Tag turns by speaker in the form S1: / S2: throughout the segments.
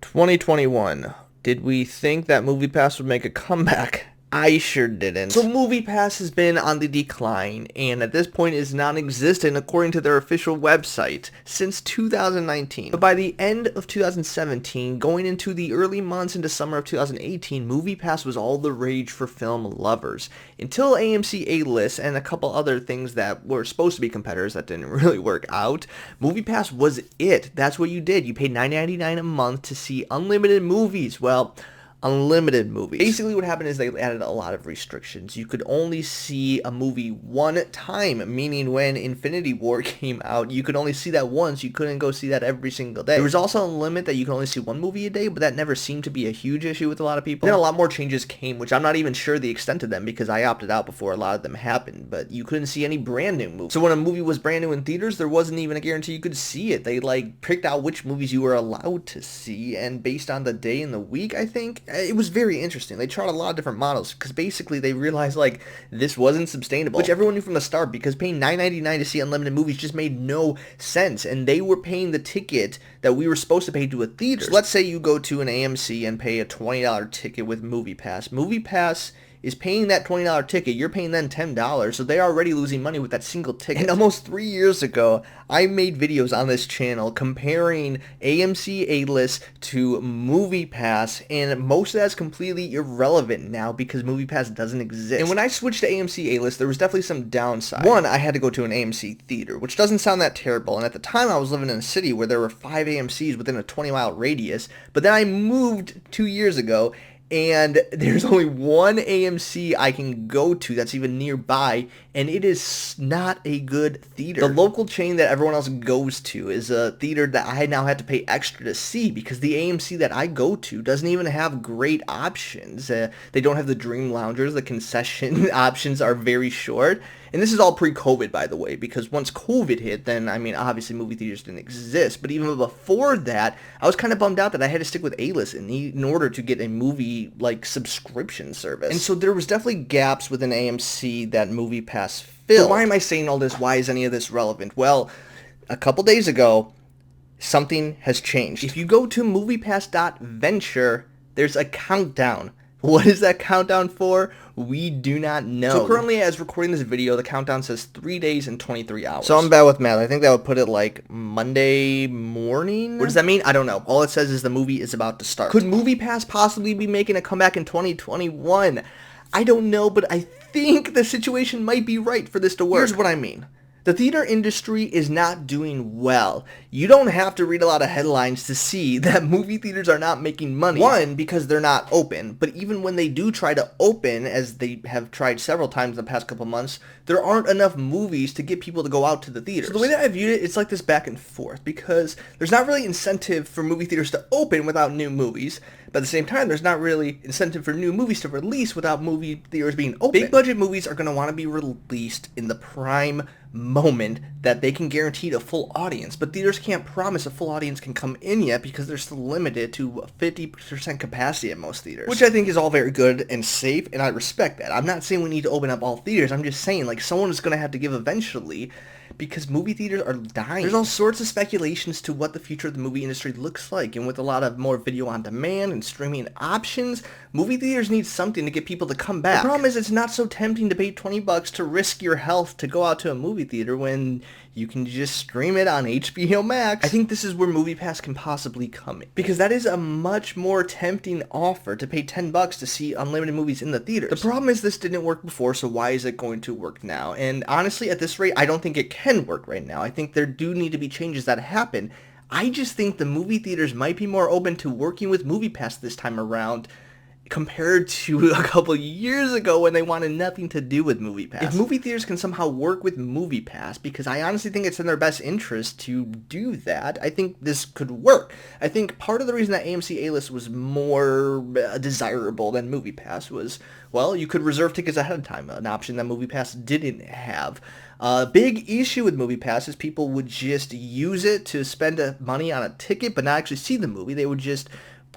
S1: 2021. Did we think that MoviePass would make a comeback? I sure didn't. So MoviePass has been on the decline, and at this point is non-existent according to their official website since 2019. But by the end of 2017, going into the early months into summer of 2018, MoviePass was all the rage for film lovers. Until AMC A-List and a couple other things that were supposed to be competitors that didn't really work out, MoviePass was it. That's what you did. You paid $9.99 a month to see unlimited movies. Well, unlimited movies. Basically what happened is they added a lot of restrictions. You could only see a movie one time, meaning when Infinity War came out, you could only see that once. You couldn't go see that every single day. There was also a limit that you could only see one movie a day, but that never seemed to be a huge issue with a lot of people. Then a lot more changes came, which I'm not even sure the extent of them because I opted out before a lot of them happened, but you couldn't see any brand new movies. So when a movie was brand new in theaters, there wasn't even a guarantee you could see it. They picked out which movies you were allowed to see, and based on the day and the week, I think, it was very interesting. They tried a lot of different models because basically they realized this wasn't sustainable, which everyone knew from the start because paying $9.99 to see unlimited movies just made no sense, and they were paying the ticket that we were supposed to pay to a theater. So let's say you go to an AMC and pay a $20 ticket with MoviePass. MoviePass is paying that $20 ticket, you're paying them $10, so they're already losing money with that single ticket. And almost 3 years ago, I made videos on this channel comparing AMC A-List to MoviePass, and most of that's completely irrelevant now because MoviePass doesn't exist. And when I switched to AMC A-List, there was definitely some downside. One, I had to go to an AMC theater, which doesn't sound that terrible, and at the time I was living in a city where there were 5 AMCs within a 20-mile radius, but then I moved 2 years ago, and there's only one AMC I can go to that's even nearby, and it is not a good theater. The local chain that everyone else goes to is a theater that I now had to pay extra to see because the AMC that I go to doesn't even have great options. They don't have the dream loungers. The concession options are very short. And this is all pre-COVID, by the way, because once COVID hit, then, obviously movie theaters didn't exist. But even before that, I was kind of bummed out that I had to stick with A-List in order to get a movie, subscription service. And so there was definitely gaps within AMC that MoviePass filled. But why am I saying all this? Why is any of this relevant? Well, a couple days ago, something has changed. If you go to MoviePass.venture, there's a countdown. What is that countdown for? We do not know. So currently, as recording this video, the countdown says 3 days and 23 hours. So I'm bad with math. I think that would put it Monday morning? What does that mean? I don't know. All it says is the movie is about to start. Could MoviePass possibly be making a comeback in 2021? I don't know, but I think the situation might be right for this to work. Here's what I mean. The theater industry is not doing well. You don't have to read a lot of headlines to see that movie theaters are not making money. One, because they're not open, but even when they do try to open, as they have tried several times in the past couple months, there aren't enough movies to get people to go out to the theaters. So the way that I viewed it, it's like this back and forth, because there's not really incentive for movie theaters to open without new movies, but at the same time, there's not really incentive for new movies to release without movie theaters being open. Big budget movies are going to want to be released in the prime moment that they can guarantee a full audience, but theaters can't promise a full audience can come in yet because they're still limited to 50% capacity at most theaters, which I think is all very good and safe, and I respect that. I'm not saying we need to open up all theaters. I'm just saying someone is going to have to give eventually, because movie theaters are dying. There's all sorts of speculations to what the future of the movie industry looks like, and with a lot of more video on demand and streaming options, movie theaters need something to get people to come back. The problem is it's not so tempting to pay $20 to risk your health to go out to a movie theater when you can just stream it on HBO Max. I think this is where MoviePass can possibly come in, because that is a much more tempting offer to pay $10 to see unlimited movies in the theaters. The problem is this didn't work before, so why is it going to work now? And honestly, at this rate, I don't think it can work right now. I think there do need to be changes that happen. I just think the movie theaters might be more open to working with MoviePass this time around compared to a couple years ago when they wanted nothing to do with MoviePass. If movie theaters can somehow work with MoviePass, because I honestly think it's in their best interest to do that, I think this could work. I think part of the reason that AMC A-List was more desirable than MoviePass was, well, you could reserve tickets ahead of time, an option that MoviePass didn't have. A big issue with MoviePass is people would just use it to spend money on a ticket but not actually see the movie. They would just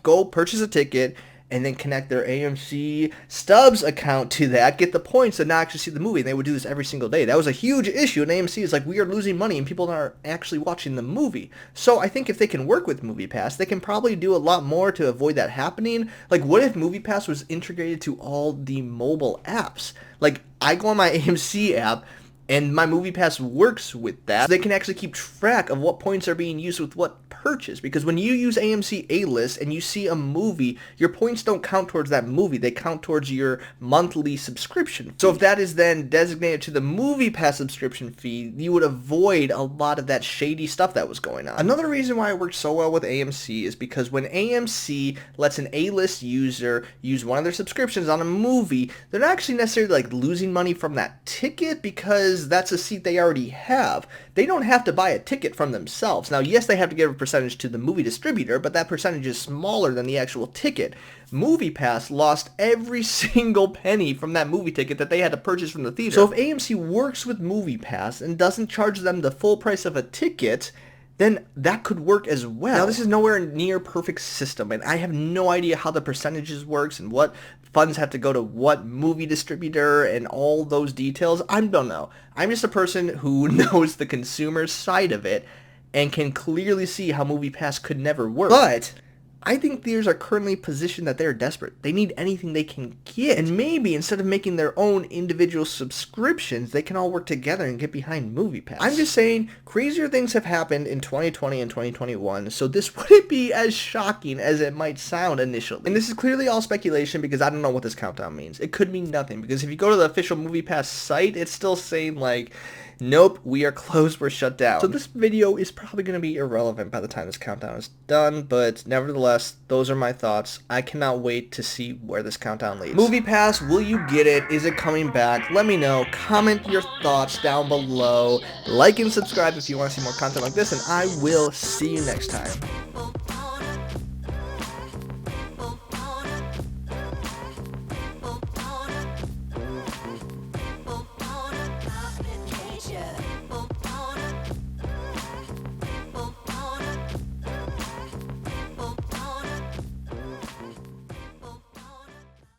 S1: go purchase a ticket and then connect their AMC Stubs account to that, get the points, and not actually see the movie. And they would do this every single day. That was a huge issue. And AMC is like, we are losing money and people aren't actually watching the movie. So I think if they can work with MoviePass, they can probably do a lot more to avoid that happening. Like, what if MoviePass was integrated to all the mobile apps? Like, I go on my AMC app, and my MoviePass works with that. So they can actually keep track of what points are being used with what purchase. Because when you use AMC A-List and you see a movie, your points don't count towards that movie. They count towards your monthly subscription fee. So if that is then designated to the MoviePass subscription fee, you would avoid a lot of that shady stuff that was going on. Another reason why it works so well with AMC is because when AMC lets an A-List user use one of their subscriptions on a movie, they're not actually necessarily like losing money from that ticket because that's a seat they already have. They don't have to buy a ticket from themselves. Now, yes, they have to give a percentage to the movie distributor, but that percentage is smaller than the actual ticket. MoviePass lost every single penny from that movie ticket that they had to purchase from the theater. So if AMC works with MoviePass and doesn't charge them the full price of a ticket, then that could work as well. Now, this is nowhere near perfect system, and I have no idea how the percentages works and what funds have to go to what movie distributor and all those details. I don't know. I'm just a person who knows the consumer side of it and can clearly see how MoviePass could never work. But I think theaters are currently positioned that they're desperate. They need anything they can get. And maybe instead of making their own individual subscriptions, they can all work together and get behind MoviePass. I'm just saying, crazier things have happened in 2020 and 2021, so this wouldn't be as shocking as it might sound initially. And this is clearly all speculation because I don't know what this countdown means. It could mean nothing because if you go to the official MoviePass site, it's still saying like, nope, we are closed, we're shut down. So this video is probably going to be irrelevant by the time this countdown is done, but nevertheless, those are my thoughts. I cannot wait to see where this countdown leads. MoviePass, will you get it? Is it coming back? Let me know. Comment your thoughts down below. Like and subscribe if you want to see more content like this, and I will see you next time.